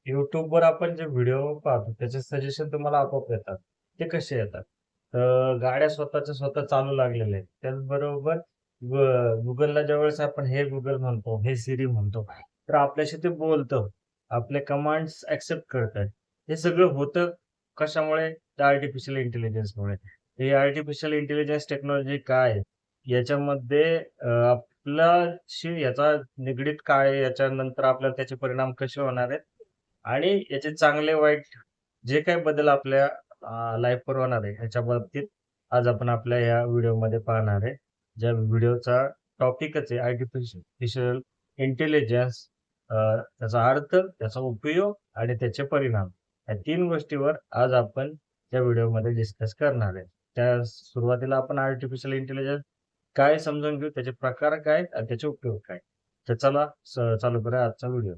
YouTubeवर आपण जे व्हिडिओ पाहतो त्याचे सजेशन तुम्हाला आपोआप येतात. ते कसे येतात? तर गाड्या स्वतःच्या स्वतः चालू लागलेल्या आहेत. त्याचबरोबर Googleला ज्यावेळेस आपण हे Google म्हणतो, हे Siri म्हणतो, तर आपल्याशी ते बोलतं. आपले कमांड्स एक्सेप्ट करतं. हे सगळं होतं कशामुळे? त्या आर्टिफिशियल इंटेलिजन्समुळे. ही आर्टिफिशियल इंटेलिजन्स टेक्नॉलॉजी काय आहे? याच्यामध्ये आपल्याशी याचा निगडीत काय आहे? याच्यानंतर आपल्याला त्याचे परिणाम कसे होणार आहेत? आणि याचे चांगले वाईट जे काही बदल आपल्या लाईफवर होणार आहे ह्याच्या बाबतीत आज आपण आपल्या या व्हिडिओमध्ये पाहणार आहे. ज्या व्हिडिओचा टॉपिकच आहे आर्टिफिशियल इंटेलिजन्स त्याचा अर्थ, त्याचा उपयोग आणि त्याचे परिणाम. या 3 गोष्टीवर आज आपण त्या व्हिडिओमध्ये डिस्कस करणार आहे. त्या सुरुवातीला आपण आर्टिफिशियल इंटेलिजन्स काय समजून घेऊ, त्याचे प्रकार काय आहेत आणि त्याचे उपयोग काय? तर चला चालू करूया आजचा व्हिडिओ.